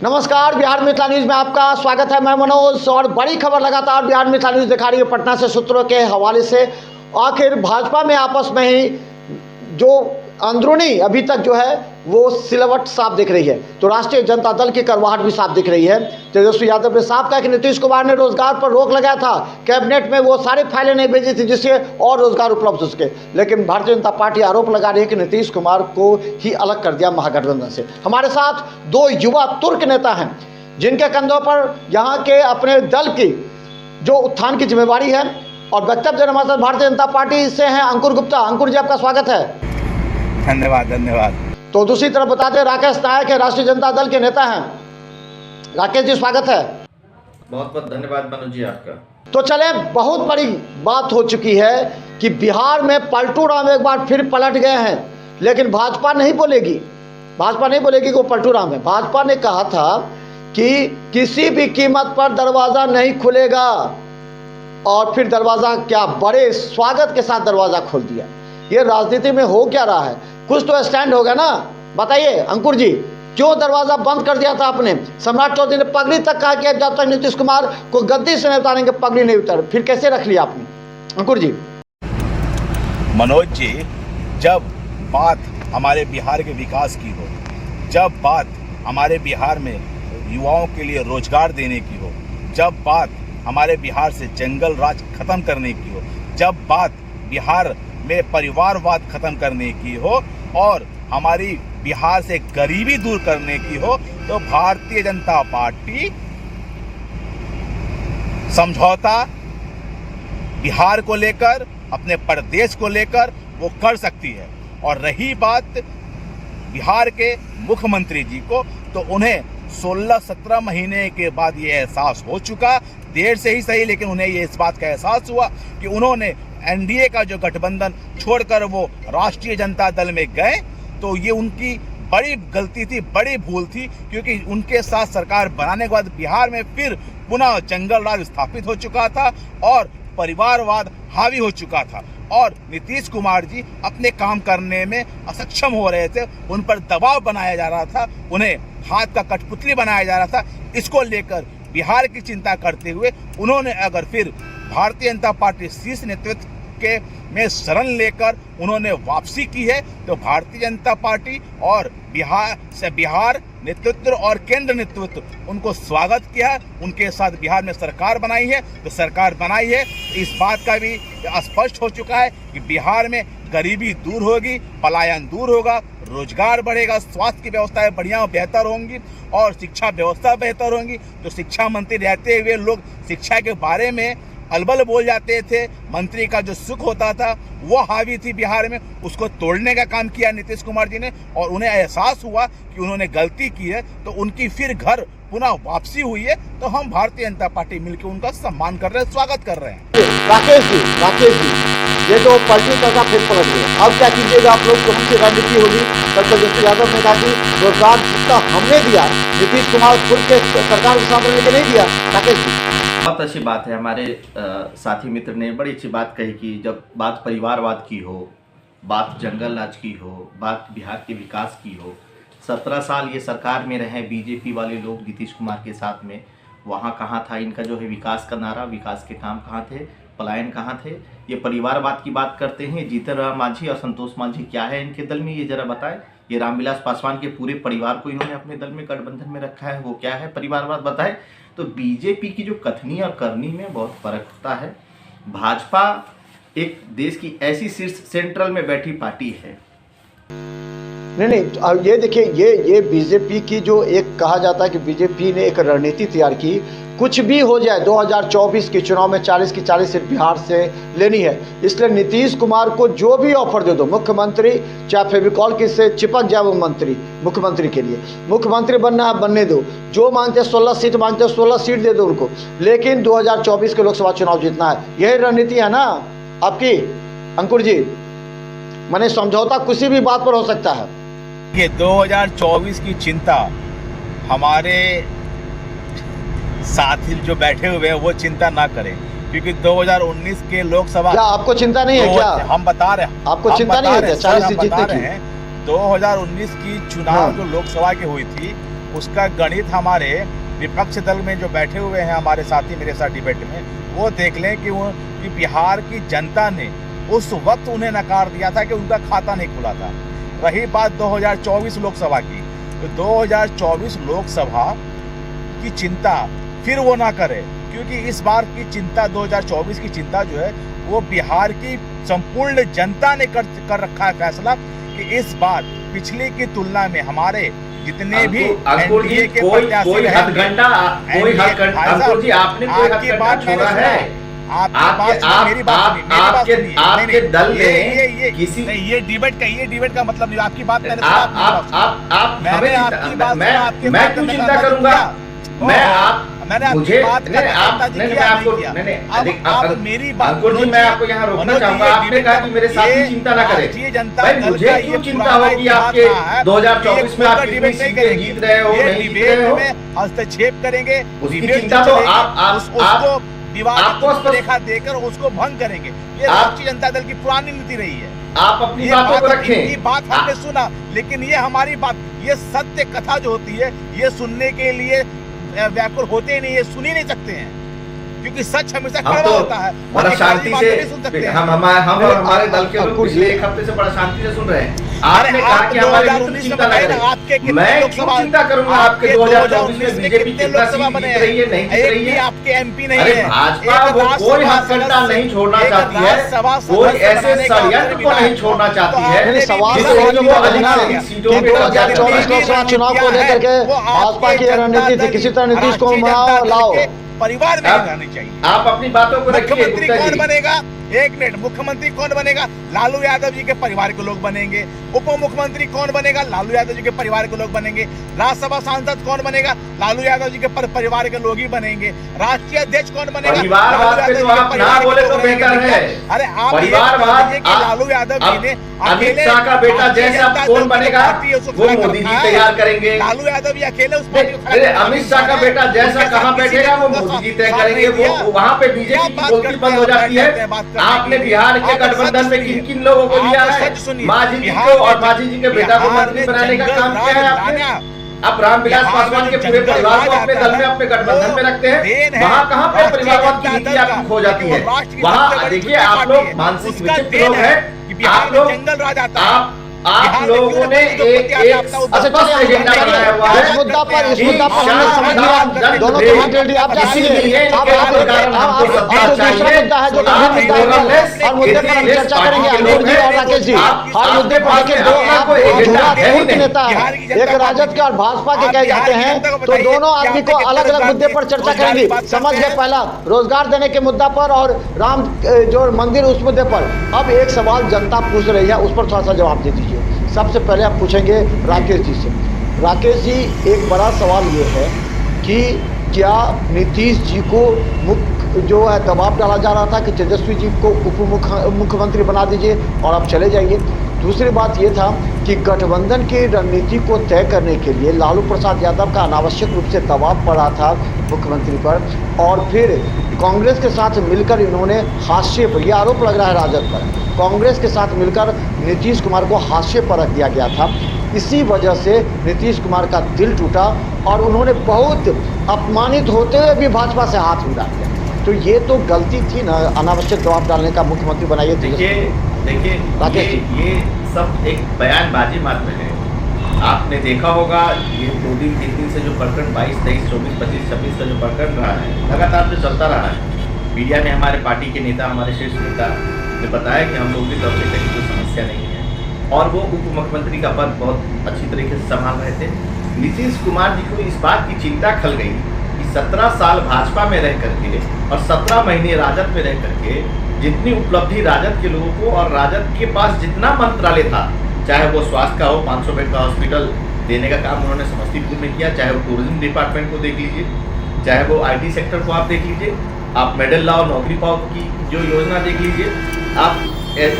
नमस्कार, बिहार मिथिला न्यूज़ में आपका स्वागत है। मैं मनोज और बड़ी खबर लगातार बिहार मिथिला न्यूज़ दिखा रही है पटना से सूत्रों के हवाले से। आखिर भाजपा में आपस में ही जो अंदरूनी अभी तक जो है वो सिलवट साफ दिख रही है, तो राष्ट्रीय जनता दल की करवाहट भी साफ दिख रही है। तेजस्वी यादव ने साफ कहा कि नीतीश कुमार ने रोजगार पर रोक लगाया था, कैबिनेट में वो सारी फाइलें नहीं भेजी थी जिससे और रोजगार उपलब्ध हो सके। लेकिन भारतीय जनता पार्टी आरोप लगा रही है कि नीतीश कुमार को ही अलग कर दिया महागठबंधन से। हमारे साथ दो युवा तुर्क नेता हैं जिनके कंधों पर यहाँ के अपने दल की जो उत्थान की जिम्मेवारी है, और वक्तव्य देने हमारे साथ भारतीय जनता पार्टी से हैं अंकुर गुप्ता। अंकुर जी, आपका स्वागत है। धन्यवाद। तो दूसरी तरफ बताते हैं राकेश नायक है, राष्ट्रीय जनता दल के नेता हैं। राकेश जी, स्वागत है। बहुत बहुत धन्यवाद मनोज जी आपका। तो चले, बहुत बड़ी बात हो चुकी है कि बिहार में पलटू राम एक बार फिर पलट गए हैं, लेकिन भाजपा नहीं बोलेगी कि वो पलटू राम है। भाजपा ने कहा था कि किसी भी कीमत पर दरवाजा नहीं खुलेगा, और फिर दरवाजा क्या बड़े स्वागत के साथ दरवाजा खोल दिया। ये राजनीति में हो क्या रहा है? कुछ तो स्टैंड होगा ना। बताइए अंकुर जी, क्यों दरवाजा बंद कर दिया था आपने? सम्राट चौधरी ने पगड़ी तक कहा कि जब तक नीतीश कुमार को गद्दी से नहीं उतारेंगे पगड़ी नहीं उतार, फिर कैसे रख लिया आपने? अंकुर जी। मनोज जी, जब बात हमारे बिहार के विकास की हो, जब बात हमारे बिहार में युवाओं के लिए रोजगार देने की हो, जब बात हमारे बिहार से जंगल राज खत्म करने की हो, जब बात बिहार में परिवारवाद खत्म करने की हो और हमारी बिहार से गरीबी दूर करने की हो, तो भारतीय जनता पार्टी समझौता बिहार को लेकर, अपने प्रदेश को लेकर वो कर सकती है। और रही बात बिहार के मुख्यमंत्री जी को, तो उन्हें 16-17 महीने के बाद ये एहसास हो चुका, देर से ही सही, लेकिन उन्हें ये इस बात का एहसास हुआ कि उन्होंने एनडीए का जो गठबंधन छोड़कर वो राष्ट्रीय जनता दल में गए, तो ये उनकी बड़ी गलती थी, बड़ी भूल थी, क्योंकि उनके साथ सरकार बनाने के बाद बिहार में फिर पुनः जंगल राज स्थापित हो चुका था और परिवारवाद हावी हो चुका था, और नीतीश कुमार जी अपने काम करने में असक्षम हो रहे थे, उन पर दबाव बनाया जा रहा था, उन्हें हाथ का कठपुतली बनाया जा रहा था। इसको लेकर बिहार की चिंता करते हुए उन्होंने अगर फिर भारतीय जनता पार्टी शीर्ष नेतृत्व के में शरण लेकर उन्होंने वापसी की है, तो भारतीय जनता पार्टी और बिहार नेतृत्व और केंद्र नेतृत्व उनको स्वागत किया है। उनके साथ बिहार में सरकार बनाई है, तो सरकार बनाई है, इस बात का भी स्पष्ट हो चुका है कि बिहार में गरीबी दूर होगी, पलायन दूर होगा, रोजगार बढ़ेगा, स्वास्थ्य की व्यवस्थाएं बढ़िया बेहतर होंगी और शिक्षा व्यवस्था बेहतर होंगी। तो शिक्षा मंत्री रहते हुए लोग शिक्षा के बारे में अलबल बोल जाते थे, मंत्री का जो सुख होता था वो हावी थी बिहार में, उसको तोड़ने का काम किया नीतीश कुमार जी ने, और उन्हें एहसास हुआ कि उन्होंने गलती की है, तो उनकी फिर घर पुनः वापसी हुई है। तो हम भारतीय जनता पार्टी मिलकर उनका सम्मान कर रहे हैं, स्वागत कर रहे हैं। राकेश जी, ये तो पलटी का फिर पलट गया, अब क्या कीजिएगा आप लोग? कौन सी रणनीति होगी? कल तेजस्वी यादव ने कहा कि रोजगार जितना हमने दिया, नीतीश कुमार खुद के सरकार के सामने लेके नहीं दिया। राकेश जी, बहुत अच्छी बात है, हमारे साथी मित्र ने बड़ी अच्छी बात कही कि जब बात परिवारवाद की हो, बात जंगल राज की हो, बात बिहार के विकास की हो, 17 साल ये सरकार में रहे बीजेपी वाले लोग नीतीश कुमार के साथ में, वहाँ कहाँ था इनका जो है विकास का नारा, विकास के काम कहाँ थे, पलायन कहाँ थे? ये परिवारवाद की बात करते हैं। जीतन राम मांझी और संतोष मांझी क्या है इनके दल में, ये जरा बताएं। ये रामविलास पासवान के पूरे परिवार को इन्होंने अपने दल में गठबंधन में रखा है, वो क्या है परिवारवाद बताएं। तो बीजेपी की जो कथनी और करनी में बहुत फर्क होता है। भाजपा एक देश की ऐसी शीर्ष सेंट्रल में बैठी पार्टी है। नहीं, अब ये देखिए, ये बीजेपी की जो एक कहा जाता है कि बीजेपी ने एक रणनीति तैयार की, कुछ भी हो जाए 2024 के चुनाव में 40 की 40 सीट बिहार से लेनी है, इसलिए नीतीश कुमार को जो भी ऑफर दे दो, मुख्यमंत्री चाहे फेविकॉल की से चिपक जाए वो मंत्री, मुख्यमंत्री के लिए मुख्यमंत्री बनना है बनने दो, जो मांगते 16 सीट मांगते 16 सीट दे दो उनको, लेकिन 2024 के लोकसभा चुनाव जीतना है। यही रणनीति है ना आपकी अंकुर जी? माने समझौता किसी भी बात पर हो सकता है। ये 2024 की चिंता हमारे साथी जो बैठे हुए हैं वो चिंता ना करें, क्योंकि 2019 के लोकसभा, क्या आपको चिंता नहीं है क्या? हम बता रहे हैं, आपको चिंता नहीं है 40 सीट जीतने की? 2019 की चुनाव जो लोकसभा की हुई थी उसका गणित हमारे विपक्ष दल में जो बैठे हुए हैं हमारे साथी मेरे साथ डिबेट में, वो देख लें कि बिहार की जनता ने उस वक्त उन्हें नकार दिया था कि उनका खाता नहीं खुला था। रही बात 2024 लोकसभा की, तो 2024 लोकसभा की चिंता फिर वो ना करे, क्योंकि इस बार की चिंता 2024 की चिंता जो है वो बिहार की संपूर्ण जनता ने कर रखा है फैसला कि इस बार पिछले की तुलना में हमारे जितने भी एनडीए के प्रत्याशी आपके दल ने किसी ये डिबेट का मतलब नहीं। आपकी बात मैंने मैं क्यों चिंता करूंगा? मैंने आपकी बात मेरी बात अंकुर जी, मैं आपको यहाँ रोकना चाहूंगा। आपने कहा कि मेरे साथी चिंता ना करें। भाई मुझे क्यों चिंता हो कि आपके 2024 में आप कितनी सीटें जीत रहे हो, नहीं जीत रहे हो? हस्तक्षेप करेंगे, उसकी चिंता तो आपको रेखा देकर उसको भंग करेंगे। ये राष्ट्रीय जनता दल की पुरानी नीति रही है। आप अपनी बातों को रखें। बात हमने सुना, लेकिन ये हमारी बात, ये सत्य कथा जो होती है, ये सुनने के लिए व्याकुल होते ही नहीं, ये सुन ही नहीं सकते हैं, क्योंकि सच हमेशा कड़वा होता है। बड़ा शांति से हम और हमारे दल के लोग पिछले एक हफ्ते से बड़ा शांति से सुन रहे हैं। आपने कहा कि हमारे चिंता ना करें। मैं क्यों चिंता करूंगा? आपके 2024 में बीजेपी कितना सीट जीत रही है, नहीं जीत रही है? आपके एमपी नहीं है। भाजपा वो कोई हथकंडा नहीं छोड़ना चाहती है, कोई ऐसे षड्यंत्र को नहीं छोड़ना चाहती है। सवाल सीटों पे 2024 लोकसभा चुनाव को लेकर के भाजपा की रणनीति थी, किसी तरह नीतीश को मनाओ लाओ, परिवार में रहनी चाहिए। आप अपनी बातों को रखिए। मुख्यमंत्री कौन बनेगा? एक मिनट, मुख्यमंत्री कौन बनेगा? लालू यादव जी के परिवार के लोग बनेंगे। उप मुख्यमंत्री कौन बनेगा? लालू यादव जी के परिवार के लोग बनेंगे। राज्यसभा सांसद कौन बनेगा? लालू यादव जी के परिवार के लोग ही बनेंगे। राष्ट्रीय अध्यक्ष कौन बनेगा? परिवारवाद पे तो आप ना बोले तो बेहतर है। अरे आप परिवारवाद, लालू यादव जी ने अमित शाह का बेटा जैसा कौन बनेगा वो मोदी जी तैयार करेंगे। लालू यादव जी अकेले उस अमित शाह का बेटा जैसा कहाँ बैठेगा वो मोदी जी तय करेंगे। वो वहाँ पे बीजेपी की बोलती बंद हो जाती है। आपने बिहार के गठबंधन में किन किन लोगों को लिया है? मांझी जी को और मांझी जी के बेटा को मंत्री बनाने का काम किया है आपने। आप रामविलास पासवान के पूरे परिवार को अपने दल में, अपने गठबंधन में रखते हैं। वहाँ कहाँ पे परिवारवाद की नीति आपकी खो जाती है? वहाँ देखिए, आप लोग मानसिक विचित्र लोग हैं। आप लोग आप लोगों ने एक स्पष्ट एजेंडा बनाया हुआ है। इस मुद्दा पर हमने समझ लिया, दोनों की बात रेडी। आप जानिए, आप दूसरा मुद्दा है जो गंभीर मुद्दा है, और मुद्दे पर हम चर्चा करेंगे। अंकुर जी और राकेश जी, हर मुद्दे पर देखिए, दो आप नेता हैं, एक राजद के और भाजपा के कहे जाते हैं, तो दोनों आदमी को अलग अलग मुद्दे पर चर्चा करेंगे। समझ गए, पहला रोजगार देने के मुद्दा पर और राम जो मंदिर उस मुद्दे पर। अब एक सवाल जनता पूछ रही है, उस पर थोड़ा सा जवाब दे दीजिए। सबसे पहले आप पूछेंगे राकेश जी से। राकेश जी, एक बड़ा सवाल ये है कि क्या नीतीश जी को जो है दबाव डाला जा रहा था कि तेजस्वी जी को उप मुख्यमंत्री बना दीजिए और आप चले जाइए। दूसरी बात ये था कि गठबंधन की रणनीति को तय करने के लिए लालू प्रसाद यादव का अनावश्यक रूप से दबाव पड़ा था मुख्यमंत्री पर, और फिर कांग्रेस के साथ मिलकर इन्होंने हाशिए पर, यह आरोप लग रहा है राजद पर, कांग्रेस के साथ मिलकर नीतीश कुमार को हाशिए पर रख दिया गया था। इसी वजह से नीतीश कुमार का दिल टूटा और उन्होंने बहुत अपमानित होते हुए भी भाजपा से हाथ मिला दिया। तो ये तो गलती थी ना, अनावश्यक दबाव डालने का, मुख्यमंत्री बनाइए। देखिए ये सब एक बयानबाजी मात्र है। आपने देखा होगा ये 2 दिन 3 दिन से जो प्रकरण 22, 23, 24, 25, 26 का जो प्रकरण रहा है, लगातार जो चलता रहा है। मीडिया में हमारे पार्टी के नेता, हमारे शीर्ष नेता ने बताया कि हम लोगों की तरफ से कहीं कोई समस्या नहीं है, और वो उप मुख्यमंत्री का पद बहुत अच्छी तरीके से संभाल रहे थे। नीतीश कुमार जी को इस बात की चिंता खल गई कि 17 साल भाजपा में रह करके और 17 महीने राजद में रह करके जितनी उपलब्धि राजद के लोगों को, और राजद के पास जितना मंत्रालय था, चाहे वो स्वास्थ्य का हो, 500 बेड का हॉस्पिटल देने का काम उन्होंने समस्तीपुर में किया, चाहे वो टूरिज्म डिपार्टमेंट को देख लीजिए, चाहे वो IT सेक्टर को आप देख लीजिए, आप मेडल लाओ नौकरी पाओ की जो योजना देख लीजिए, आप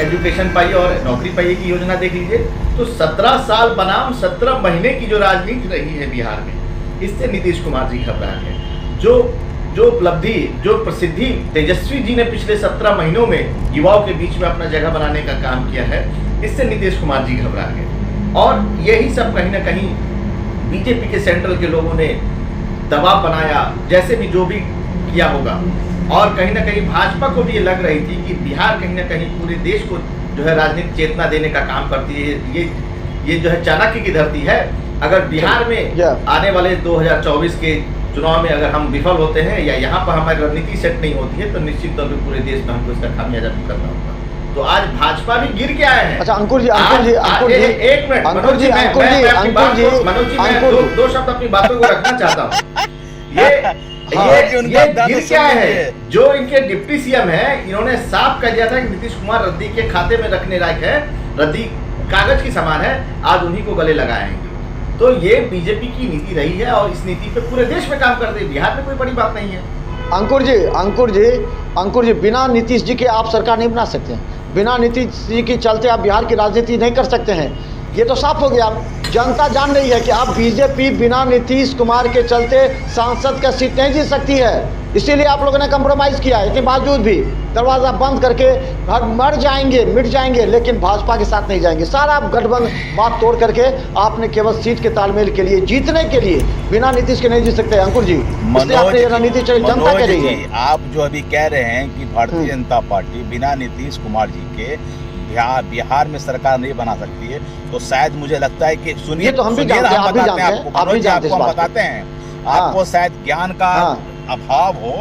एजुकेशन पाइए और नौकरी पाइए की योजना देख लीजिए। तो 17 साल बनाम 17 महीने की जो राजनीति रही है बिहार में, इससे नीतीश कुमार जी घबरा है। जो उपलब्धि, जो प्रसिद्धि तेजस्वी जी ने पिछले 17 महीनों में युवाओं के बीच में अपना जगह बनाने का काम किया है, इससे नीतीश कुमार जी घबरा गए। और यही सब कहीं ना कहीं बीजेपी के सेंट्रल के लोगों ने दबाव बनाया, जैसे भी जो भी किया होगा, और कहीं ना कहीं भाजपा को भी ये लग रही थी कि बिहार कहीं ना कहीं पूरे देश को जो है राजनीतिक चेतना देने का काम करती है। ये जो है चाणक्य की धरती है। अगर बिहार में आने वाले 2024 के चुनाव में अगर हम विफल होते हैं या यहाँ पर हमारी रणनीति सेट नहीं होती है, तो निश्चित तौर पर पूरे देश में हमको इसका खामियाजा करना होगा। तो आज भाजपा भी गिर के आए हैं। अच्छा अंकुर जी, एक मिनट मनोज जी, मनोज जी, मैं दो शब्द अपनी बातों को रखना चाहता हूँ। ये गिर के आए हैं। जो इनके डिप्टी सीएम है, इन्होंने साफ कह दिया था कि नीतीश कुमार रद्दी के खाते में रखने लायक है, रद्दी कागज की समान है, आज उन्हीं को गले लगाएंगे। तो ये बीजेपी की नीति रही है और इस नीति पे पूरे देश में काम करते हैं, बिहार में कोई बड़ी बात नहीं है। अंकुर जी, बिना नीतीश जी के आप सरकार नहीं बना सकते हैं। बिना नीतीश जी के चलते आप बिहार की राजनीति नहीं कर सकते हैं। ये तो साफ हो गया। जनता जान रही है कि अब बीजेपी बिना नीतीश कुमार के चलते सांसद का सीट नहीं जीत सकती है। इसीलिए आप लोगों ने कंप्रोमाइज़ किया है। इसके बावजूद भी दरवाज़ा बंद करके मर जाएंगे, मिट जाएंगे, लेकिन भाजपा के साथ नहीं जाएंगे। सारा गठबंधन बात तोड़ करके आपने केवल सीट के तालमेल के लिए, जीतने के लिए बिना नीतीश के नहीं जीत सकते। अंकुर जी, इसलिए रणनीति जनता कह रही है। आप जो अभी कह रहे हैं कि भारतीय जनता पार्टी बिना नीतीश कुमार जी के बिहार में सरकार नहीं बना सकती है, तो शायद मुझे लगता है कि सुनिए, तो हम भी जानते हैं, आप भी जानते हैं, आप भी जानते हैं, हम बताते हैं आपको, शायद ज्ञान का अभाव हो।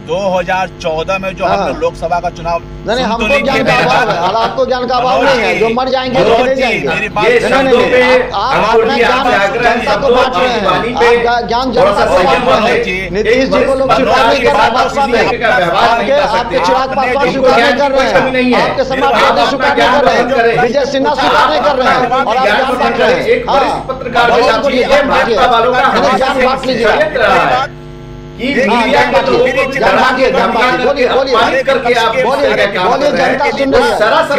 2014 में जो हमने लोकसभा का चुनाव, नहीं हमको ज्ञान का अभाव है, और आपको ज्ञान का अभाव नहीं है। जो मर जाएंगे वो नहीं जाएंगे। आप जनता को बांट रहे हैं, ज्ञान जनता को बांट रहे हैं। नीतीश जी को लोग स्वीकार नहीं कर रहे भाजपा में, आपके चिराग पासवान स्वीकार नहीं कर रहे हैं, आपके समाजवादी स्वीकार नहीं कर रहे हैं, विजय सिन्हा स्वीकार नहीं कर रहे हैं, और आप ज्ञान बांट रहे हैं। ज्ञान बांट लीजिए।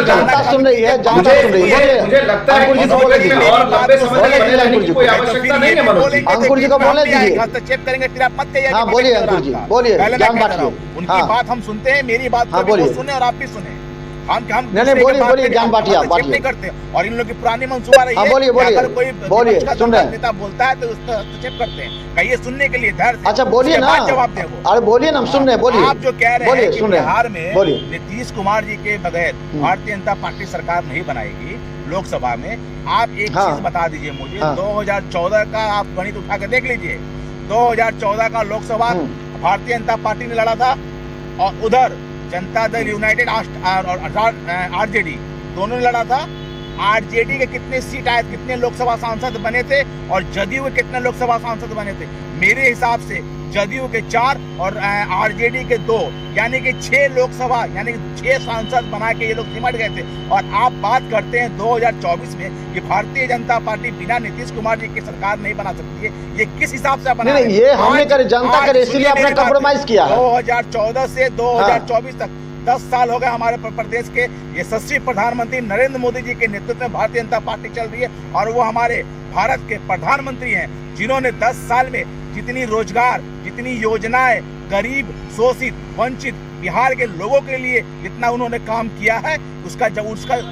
जनता सुन रही है, जनता सुन रही है। मुझे लगता है कि और लंबे समय तक बने रहने की कोई आवश्यकता नहीं है। मनोज जी, अंकुर जी को बोलने दीजिए। हस्तक्षेप करेंगे फिर आप मत कहिए। हाँ बोलिए अंकुर जी, बोलिए, ज्ञान बांटिए। उनकी बात हम सुनते हैं, मेरी बात सुने और आप भी सुने। हम नहीं बोलिए, ज्ञान बांटिए, आप बांटिए। नहीं करते, और इन लोगों की पुरानी मंसूबा रही है। बोलिए कोई सुन रहे हैं, नेता बोलता है तो उसका हस्तक्षेप करते हैं, कहिए सुनने के लिए धैर्य। अच्छा बोलिए ना, जवाब दे। अरे बोलिए ना, हम सुन रहे हैं, बोलिए। आप जो कह रहे हैं कि बिहार में बोलिए, नीतीश कुमार जी के बगैर भारतीय जनता पार्टी सरकार नहीं बनाएगी लोकसभा में, आप एक चीज बता दीजिए मुझे। 2014 का आप गणित उठा के देख लीजिए। 2014 का लोकसभा भारतीय जनता पार्टी ने लड़ा था, और उधर जनता दल यूनाइटेड और आरजेडी दोनों ने लड़ा था। आरजेडी के कितने सीट आए, कितने लोकसभा सांसद बने थे, और जदयू के कितने लोकसभा सांसद बने थे? मेरे हिसाब से जदयू के 4 और आरजेडी के 2, यानी कि 6 लोकसभा, यानी 6 सांसद बना के ये लोग सिमट गए थे। और आप बात करते हैं 2024 में कि भारतीय जनता पार्टी बिना नीतीश कुमार जी की सरकार नहीं बना सकती है। ये किस हिसाब से बना? नहीं, ये हमने करे, जनता करे, इसीलिए आपने कंप्रोमाइज किया। 2014 से 2024 तक 10 साल हो गए हमारे प्रदेश के यशस्वी प्रधानमंत्री नरेंद्र मोदी जी के नेतृत्व में भारतीय जनता पार्टी चल रही है, और वो हमारे भारत के प्रधानमंत्री हैं, जिन्होंने 10 साल में जितनी रोजगार, जितनी योजनाएं गरीब, शोषित, वंचित बिहार के लोगों के लिए जितना उन्होंने काम किया है, उसका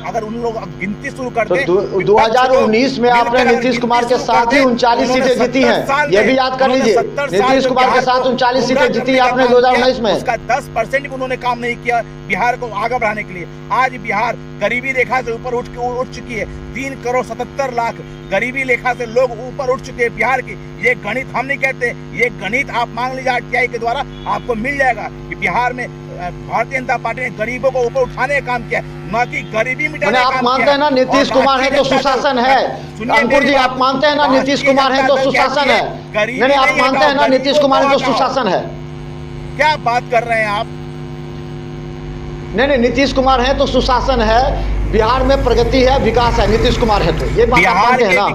अगर उन लोग गिनती शुरू कर दें, 2019 में आपने नीतीश कुमार के साथ ही 39 सीटें जीती हैं, ये भी याद कर लीजिए। नीतीश कुमार के साथ 39 सीटें जीती आपने 2019 में। उसका 10% भी उन्होंने काम नहीं किया बिहार को आगे बढ़ाने के लिए। आज बिहार गरीबी रेखा से ऊपर उठ चुकी है। 3,77,00,000 गरीबी रेखा से लोग ऊपर उठ चुके हैं बिहार की। ये गणित हम नहीं कहते, ये गणित आप मांग लीजिए आरटीआई के द्वारा, आपको मिल जाएगा कि बिहार में भारतीय जनता पार्टी ने गरीबों को ऊपर उठाने का काम किया, न कि गरीबी मिटाने का काम किया। आप मानते हैं ना नीतीश कुमार है तो सुशासन है? अंकुर जी, आप मानते हैं ना नीतीश कुमार है तो सुशासन है? नहीं, आप मानते हैं ना नीतीश कुमार है तो सुशासन है? क्या बात कर रहे हैं आप? नहीं, नीतीश कुमार है तो सुशासन है, बिहार में प्रगति है, विकास है, नीतीश कुमार है तो ये बात आप मानते हैं ना?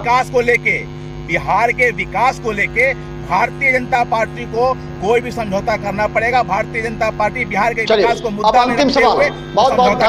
बिहार के विकास को लेके भारतीय जनता पार्टी को कोई भी समझौता करना पड़ेगा। भारतीय जनता पार्टी बिहार के विकास को मुद्दा अब अंतिम सवाल, बहुत बहुत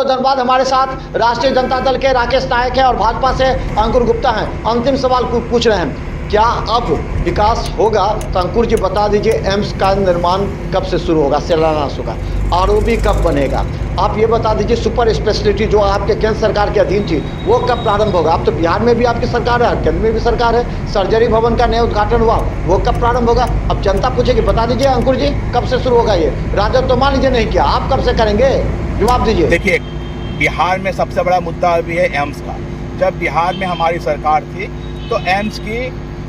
धन्यवाद। हमारे साथ राष्ट्रीय जनता दल के राकेश नायक है और भाजपा से अंकुर गुप्ता हैं। अंतिम सवाल पूछ रहे हैं, क्या अब विकास होगा? तो अंकुर जी बता दीजिए, एम्स का निर्माण कब से शुरू होगा, शिलान्यास होगा, आरओबी कब बनेगा? आप ये बता दीजिए, सुपर स्पेशलिटी जो आपके केंद्र सरकार के अधीन थी वो कब प्रारंभ होगा? अब तो बिहार में भी आपकी सरकार है, केंद्र में भी सरकार है, सर्जरी भवन का नया उद्घाटन हुआ, वो कब प्रारंभ होगा? अब जनता पूछेगी, बता दीजिए अंकुर जी कब से शुरू होगा ये? राजद तो मान लीजिए नहीं किया, आप कब से करेंगे? जवाब दीजिए। देखिए, बिहार में सबसे बड़ा मुद्दा अभी है एम्स का। जब बिहार में हमारी सरकार थी तो एम्स की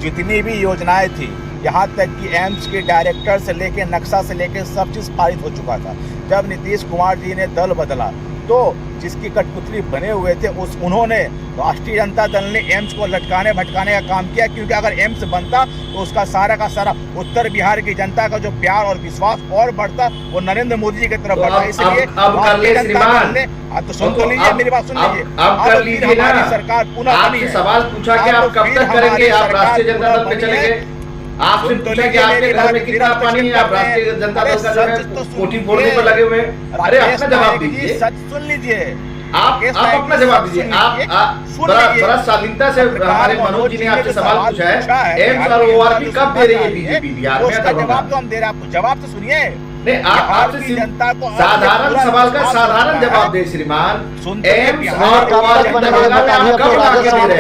जितनी भी योजनाएं थी, यहाँ तक कि एम्स के डायरेक्टर से लेके नक्शा से लेके सब चीज़ पारित हो चुका था। जब नीतीश कुमार जी ने दल बदला तो जिसकी कठपुतली बने हुए थे उन्होंने राष्ट्रीय जनता दल ने एम्स को लटकाने भटकाने का काम किया, क्योंकि अगर एम्स बनता तो उसका सारा का सारा उत्तर बिहार की जनता का जो प्यार और विश्वास और बढ़ता, वो नरेंद्र मोदी जी की तरफ बढ़ता। इसलिए भारतीय जनता दल ने तो सुन तो लीजिए, मेरी बात सुन लीजिए, अब कर लीजिए ना। सरकार पुनः बनी है। सवाल पूछा कि आप कब तक करेंगे, आप राष्ट्रीय जनता दल पे चलेंगे? आपसे पूछा कि आपके घर में कितना पानी है, आप राष्ट्रीय जनता दल का जो है कोठी फोड़ने पर लगे हुए हैं। अरे अपना जवाब दीजिए, सच सुन लीजिए, आप अपना जवाब दीजिए। आप बड़ा शालीनता से हमारे मनोज जी ने आपसे सवाल पूछा है, एम्स और ओआरपी कब दे रही है बीजेपी बिहार में? जवाब तो हम दे रहे हैं आपको, जवाब तो सुनिए। नहीं, आपसे साधारण सवाल का साधारण जवाब दे श्रीमान। एम्स और ओआरपी दरभंगा में आप कब ला के दे रहे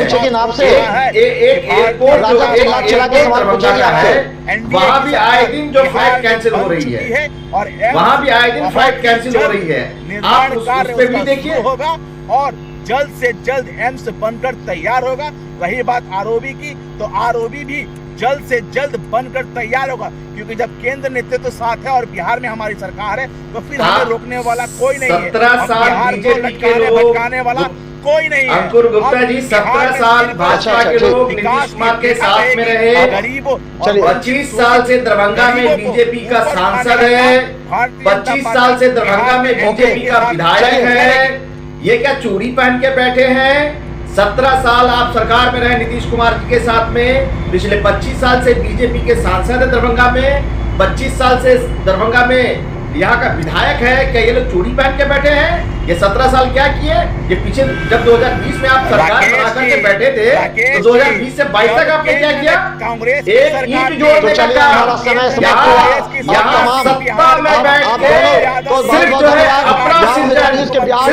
हैं? एक एयरपोर्ट जो दरभंगा का है, वहाँ भी आए दिन जो फ्लाइट कैंसिल हो रही है, वहाँ भी आए दिन फ्लाइट कैंसिल हो रही है, आप उस पे भी देखिए। होगा और जल्द से जल्द एम्स बनकर तैयार होगा। रही बात आरओबी की, तो आरओबी भी जल्द से जल्द बनकर तैयार होगा, क्योंकि जब केंद्र नेतृत्व तो साथ है और बिहार में हमारी सरकार है, तो फिर हमें रोकने वाला कोई नहीं है। 17 साल बीजेपी के लोग भटकाने वाला कोई नहीं है। अंकुर गुप्ता जी, 17 साल भाजपा के लोग नीतीश कुमार के साथ में रहे, गरीबों 25 साल से दरभंगा में बीजेपी का सांसद है, 25 साल से दरभंगा में बीजेपी का विधायक है। ये क्या चूड़ी पहन के बैठे हैं? 17 साल आप सरकार में रहे नीतीश कुमार जी के साथ में, पिछले 25 साल से बीजेपी के सांसद है दरभंगा में, 25 साल से दरभंगा में यहाँ का विधायक है। क्या ये लोग चूड़ी पहन के बैठे हैं? ये 17 साल क्या किए? ये पीछे जब 2020 में आप सरकार बनाकर के बैठे थे, तो 2020 से 22 तक आपने क्या किया? कांग्रेस एक ईंट जोड़ने का काम। यहाँ सत्ता में बैठ के सिर्फ जो है अपना सिर्फ अपनी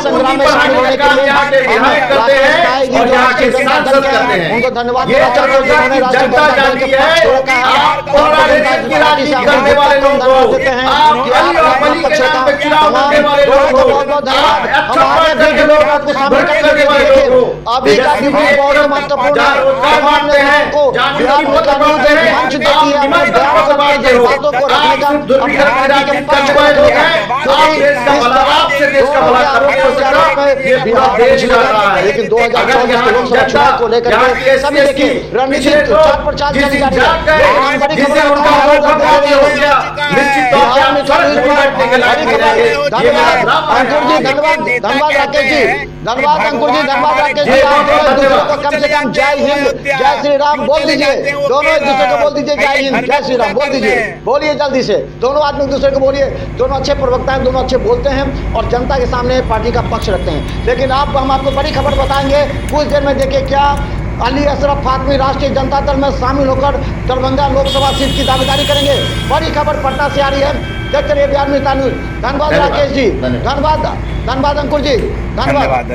पूंजी बढ़ाने का काम यहाँ के विधायक करते हैं और यहाँ के सांसद करते हैं। ये जनता जानती है। आप और राजनीति की राजनीति करने वाले लोग हो, आप अली और बली के नाम पे चुनाव लड़ने वाले लोग हो, आप अच्छा पढ़ करके लोग आपको भ्रमित करने वाले लोग हो। अभी का भी बहुत महत्वपूर्ण जहाँ रोजगार बांटते हैं, जहाँ ड्यूटी पत्र बांटते हैं, आप ईमानदारी पत्र बांटते हो, आप सिर्फ दुर्विचार की राजनीति करने वाले लोग हैं। आप देश का भला, आपसे देश का भला करने हो सकता है, ये पूरा देश जा रहा है। लेकिन 2024 के लोकसभा चुनाव को लेकर के सभी देखिए रणनीति चार पर चार चली जा रही है। जिससे उनका मुकाबला हो गया, निश्चित तौर पे आप सड़क पर बैठने के लायक नहीं रहेंगे। ये मेरा दावा है। अंकुर जी धन्यवाद राकेश जी, धन्यवाद अंकुर जी, धन्यवाद राकेश जी। आप दूसरे को कम से कम जय हिंद जय श्री राम बोल दीजिए, दोनों एक दूसरे को बोल दीजिए जय हिंद जय श्री राम बोल दीजिए, बोलिए जल्दी से, दोनों आदमी एक दूसरे को बोलिए। दोनों अच्छे प्रवक्ता हैं, दोनों अच्छे बोलते हैं और जनता के सामने पार्टी का पक्ष रखते हैं। लेकिन हम आपको बड़ी खबर बताएंगे कुछ देर में। देखिए क्या अली अशरफ फातमी राष्ट्रीय जनता दल में शामिल होकर दरभंगा लोकसभा सीट की दावेदारी करेंगे। बड़ी खबर पटना से आ रही है, देखते रहिए बिहार मिर्चा न्यूज। धन्यवाद राकेश जी, धन्यवाद अंकुर जी, धन्यवाद।